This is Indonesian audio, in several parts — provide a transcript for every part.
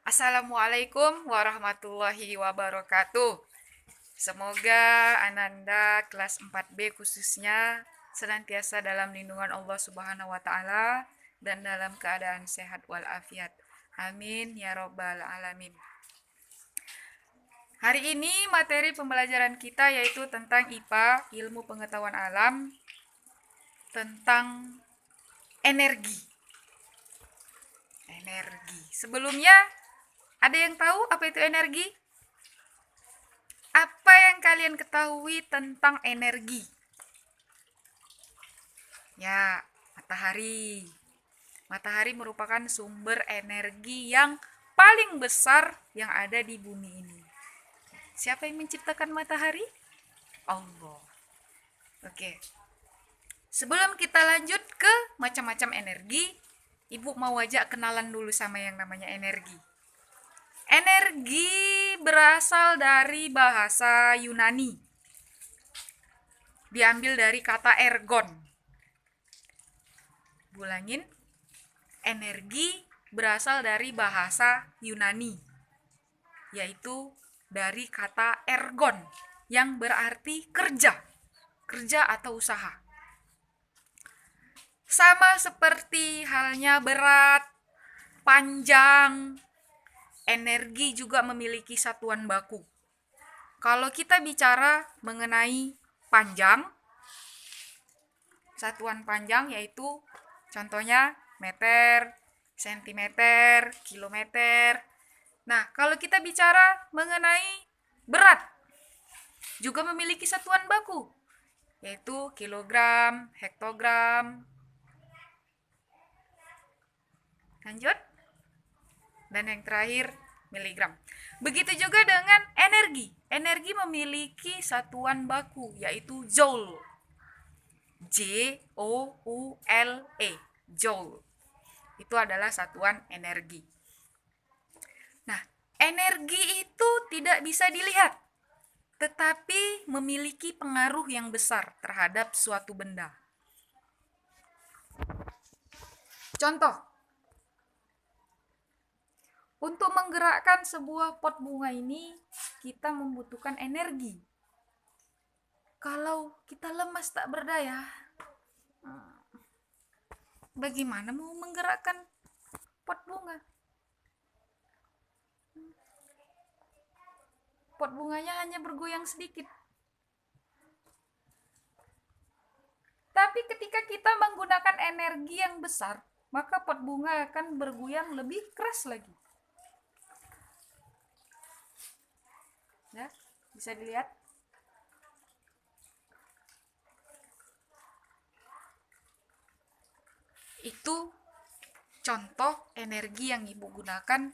Assalamualaikum warahmatullahi wabarakatuh. Semoga Ananda kelas 4B khususnya senantiasa dalam lindungan Allah Subhanahu wa taala dan dalam keadaan sehat walafiat. Amin ya robbal alamin. Hari ini materi pembelajaran kita yaitu tentang IPA, ilmu pengetahuan alam, tentang energi. Sebelumnya, ada yang tahu apa itu energi? Apa yang kalian ketahui tentang energi? Ya, matahari. Matahari merupakan sumber energi yang paling besar yang ada di bumi ini. Siapa yang menciptakan matahari? Allah. Oke. Sebelum kita lanjut ke macam-macam energi, Ibu mau ajak kenalan dulu sama yang namanya energi. Energi berasal dari bahasa Yunani. Diambil dari kata ergon. Bulangin. Energi berasal dari bahasa Yunani, yaitu dari kata ergon yang berarti kerja atau usaha. Sama seperti halnya berat, panjang, energi juga memiliki satuan baku. Kalau kita bicara mengenai panjang, satuan panjang yaitu contohnya meter, sentimeter, kilometer. Nah, kalau kita bicara mengenai berat, juga memiliki satuan baku, yaitu kilogram, hektogram. Lanjut. Dan yang terakhir, miligram. Begitu juga dengan energi. Energi memiliki satuan baku, yaitu joule. Joule. Joule. Itu adalah satuan energi. Nah, energi itu tidak bisa dilihat, tetapi memiliki pengaruh yang besar terhadap suatu benda. Contoh, untuk menggerakkan sebuah pot bunga ini, kita membutuhkan energi. Kalau kita lemas tak berdaya, bagaimana mau menggerakkan pot bunga? Pot bunganya hanya bergoyang sedikit. Tapi ketika kita menggunakan energi yang besar, maka pot bunga akan bergoyang lebih keras lagi. Ya, bisa dilihat. Itu contoh energi yang Ibu gunakan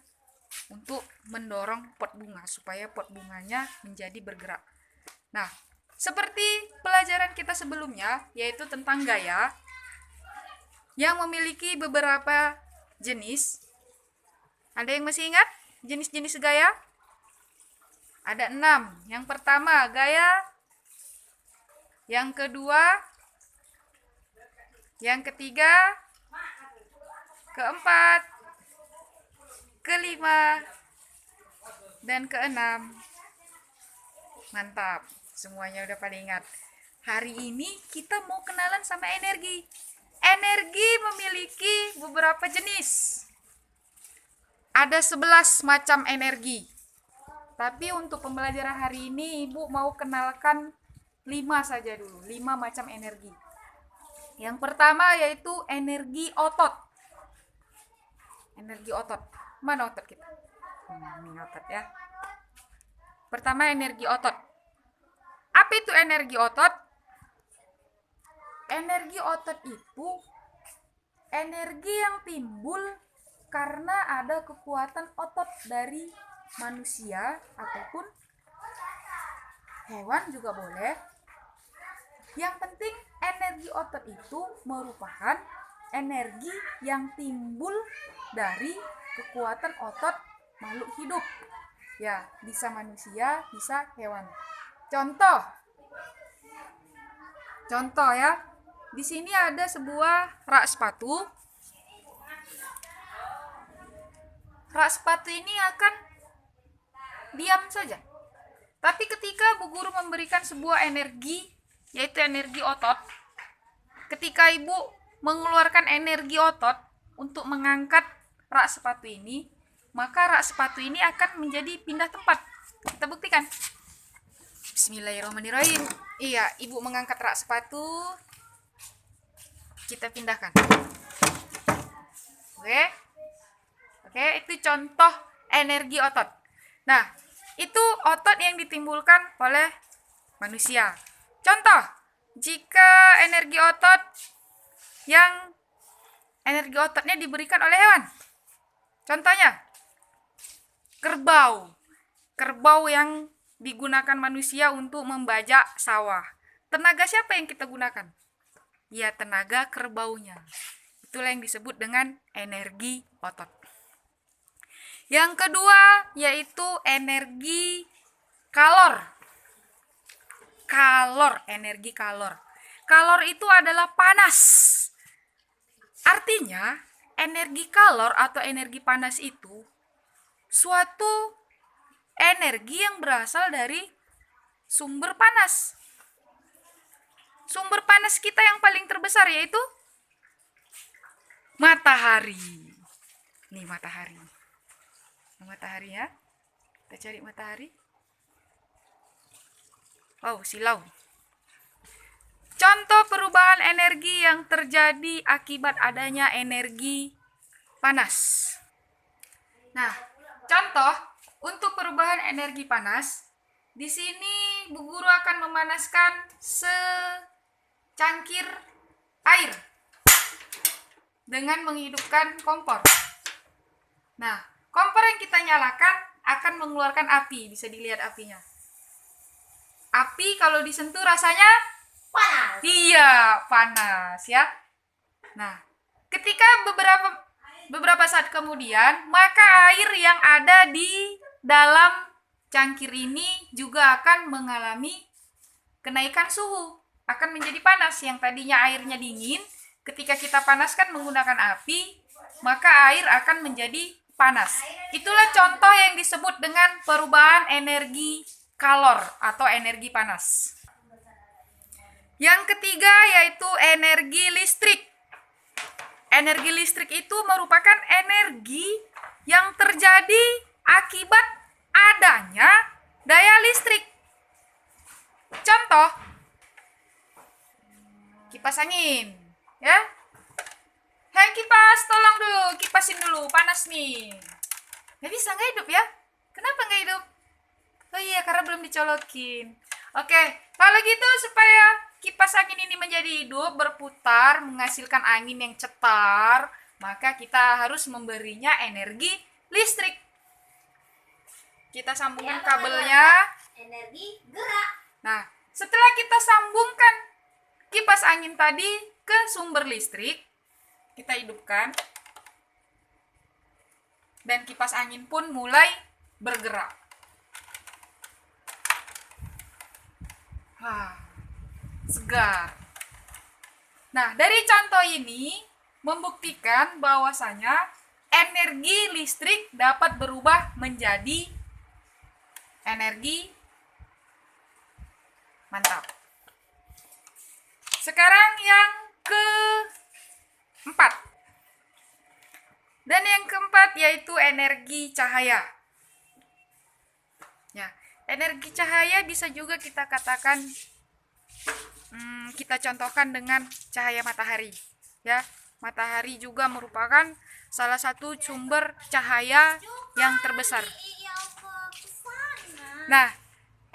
untuk mendorong pot bunga supaya pot bunganya menjadi bergerak. Nah, seperti pelajaran kita sebelumnya, yaitu tentang gaya yang memiliki beberapa jenis. Ada yang masih ingat jenis-jenis gaya? Ada 6. Yang pertama, gaya. Yang kedua, yang ketiga, keempat, kelima, dan keenam. Mantap, semuanya udah pada ingat. Hari ini kita mau kenalan sama energi. Energi memiliki beberapa jenis. Ada 11 macam energi. Tapi untuk pembelajaran hari ini Ibu mau kenalkan 5 saja dulu, 5 macam energi. Yang pertama yaitu energi otot. Energi otot. Mana otot kita? Ini otot ya. Pertama, energi otot. Apa itu energi otot? Energi otot itu energi yang timbul karena ada kekuatan otot dari manusia ataupun hewan juga boleh. Yang penting energi otot itu merupakan energi yang timbul dari kekuatan otot makhluk hidup. Ya, bisa manusia, bisa hewan. Contoh ya. Di sini ada sebuah rak sepatu. rak sepatu ini akan diam saja. Tapi ketika Bu Guru memberikan sebuah energi, yaitu energi otot, ketika Ibu mengeluarkan energi otot untuk mengangkat rak sepatu ini, maka rak sepatu ini akan menjadi pindah tempat. Kita buktikan. Bismillahirrahmanirrahim. Iya, Ibu mengangkat rak sepatu, kita pindahkan. Oke, itu contoh energi otot. Nah, itu otot yang ditimbulkan oleh manusia. Contoh, jika energi ototnya diberikan oleh hewan. Contohnya, kerbau yang digunakan manusia untuk membajak sawah. Tenaga siapa yang kita gunakan? Ya, tenaga kerbaunya. Itulah yang disebut dengan energi otot. Yang kedua yaitu energi kalor. Energi kalor. Kalor itu adalah panas. Artinya, energi kalor atau energi panas itu suatu energi yang berasal dari sumber panas. Sumber panas kita yang paling terbesar yaitu matahari. Nih matahari. Matahari ya. Kita cari matahari. Oh, silau. Contoh perubahan energi yang terjadi akibat adanya energi panas. Nah, contoh untuk perubahan energi panas, di sini Bu Guru akan memanaskan secangkir air dengan menghidupkan kompor. Nah, kompor yang kita nyalakan akan mengeluarkan api, bisa dilihat apinya. Api kalau disentuh rasanya panas. Iya, panas ya. Nah, ketika beberapa saat kemudian, maka air yang ada di dalam cangkir ini juga akan mengalami kenaikan suhu, akan menjadi panas. Yang tadinya airnya dingin, ketika kita panaskan menggunakan api, maka air akan menjadi panas. Itulah contoh yang disebut dengan perubahan energi kalor atau energi panas. Yang ketiga yaitu energi listrik. Energi listrik itu merupakan energi yang terjadi akibat adanya daya listrik. Contoh, kipas angin, ya. Hei kipas, tolong dulu, kipasin dulu, panas nih. Nggak bisa, nggak hidup ya? Kenapa nggak hidup? Oh iya, karena belum dicolokin. Oke, kalau gitu supaya kipas angin ini menjadi hidup, berputar, menghasilkan angin yang cetar, maka kita harus memberinya energi listrik. Kita sambungkan kabelnya. Energi gerak. Nah, setelah kita sambungkan kipas angin tadi ke sumber listrik, kita hidupkan. Dan kipas angin pun mulai bergerak. Segar. Nah, dari contoh ini membuktikan bahwasanya energi listrik dapat berubah menjadi energi mantap. Sekarang yang keempat. Dan yang keempat yaitu energi cahaya. Ya, energi cahaya bisa juga kita katakan kita contohkan dengan cahaya matahari. Ya, matahari juga merupakan salah satu sumber cahaya yang terbesar. Nah,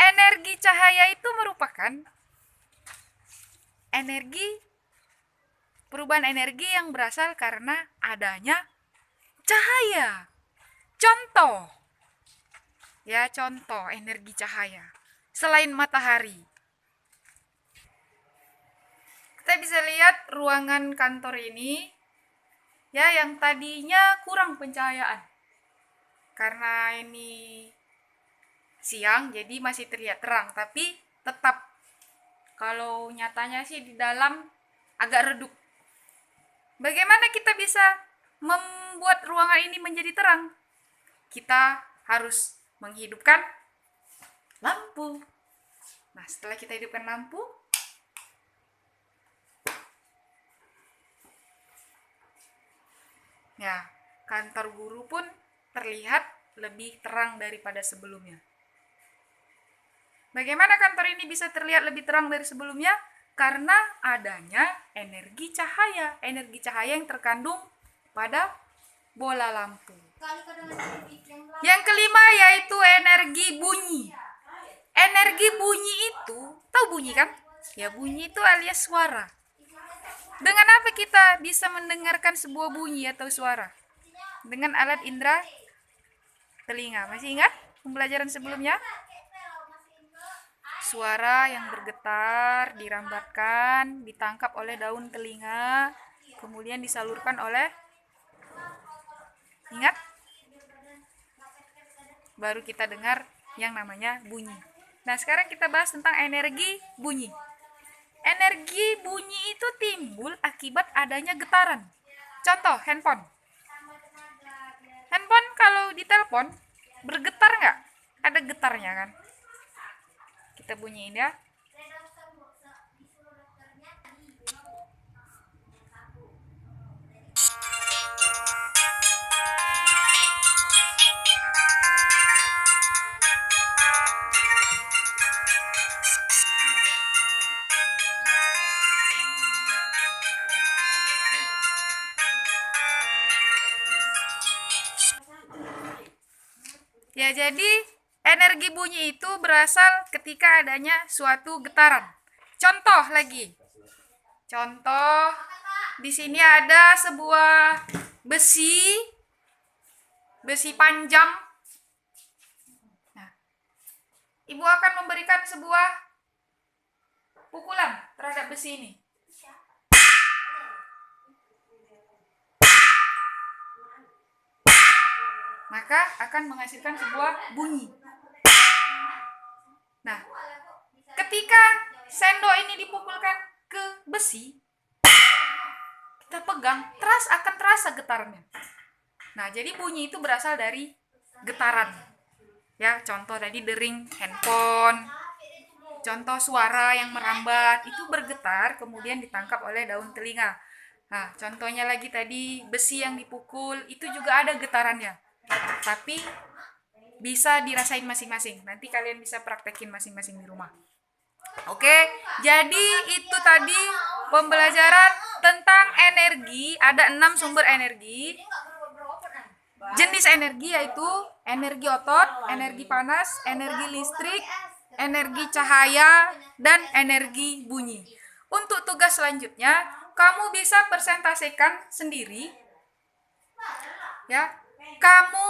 energi cahaya itu merupakan perubahan energi yang berasal karena adanya cahaya. Contoh energi cahaya selain matahari. Kita bisa lihat ruangan kantor ini ya, yang tadinya kurang pencahayaan. Karena ini siang jadi masih terlihat terang, tapi tetap kalau nyatanya sih di dalam agak redup. Bagaimana kita bisa membuat ruangan ini menjadi terang? kita harus menghidupkan lampu. Nah, setelah kita hidupkan lampu, ya, kantor guru pun terlihat lebih terang daripada sebelumnya. Bagaimana kantor ini bisa terlihat lebih terang dari sebelumnya? Karena adanya energi cahaya yang terkandung pada bola lampu. Yang kelima yaitu energi bunyi. Energi bunyi itu, tahu bunyi kan? Ya, bunyi itu alias suara. Dengan apa kita bisa mendengarkan sebuah bunyi atau suara? Dengan alat indera telinga. Masih ingat pembelajaran sebelumnya? Suara yang bergetar, dirambatkan, ditangkap oleh daun telinga, kemudian disalurkan oleh, ingat? Baru kita dengar yang namanya bunyi. Nah, sekarang kita bahas tentang energi bunyi. Energi bunyi itu timbul akibat adanya getaran. Contoh, handphone. Handphone kalau ditelepon, bergetar nggak? Ada getarnya kan? Kita bunyiin ya. Ya, jadi energi bunyi itu berasal ketika adanya suatu getaran. Contoh lagi. Contoh, di sini ada sebuah besi panjang. Nah, ibu akan memberikan sebuah pukulan terhadap besi ini. Maka akan menghasilkan sebuah bunyi. Nah, ketika sendok ini dipukulkan ke besi, kita pegang, akan terasa getarnya. Nah, jadi bunyi itu berasal dari getaran. Ya, contoh tadi dering handphone, contoh suara yang merambat, itu bergetar kemudian ditangkap oleh daun telinga. Nah, contohnya lagi tadi besi yang dipukul, itu juga ada getarannya. Tapi bisa dirasain masing-masing. Nanti kalian bisa praktekin masing-masing di rumah. Oke, jadi itu tadi pembelajaran tentang energi. Ada 6 sumber energi. Jenis energi yaitu energi otot, energi panas, energi listrik, energi cahaya, dan energi bunyi. Untuk tugas selanjutnya, kamu bisa presentasikan sendiri. Ya, kamu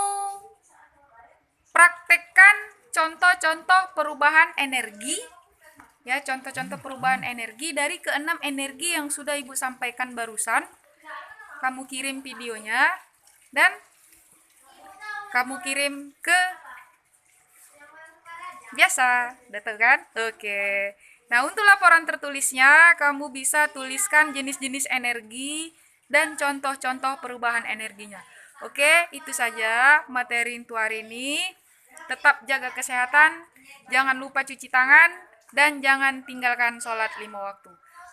praktekkan contoh-contoh perubahan energi. Ya, contoh-contoh perubahan energi dari keenam energi yang sudah ibu sampaikan barusan. Kamu kirim videonya dan kamu kirim ke biasa, betul kan? Oke. Nah, untuk laporan tertulisnya kamu bisa tuliskan jenis-jenis energi dan contoh-contoh perubahan energinya. Oke, itu saja materi untuk hari ini. Tetap jaga kesehatan, jangan lupa cuci tangan, dan jangan tinggalkan sholat 5 waktu.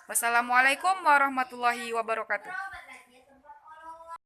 Wassalamualaikum warahmatullahi wabarakatuh.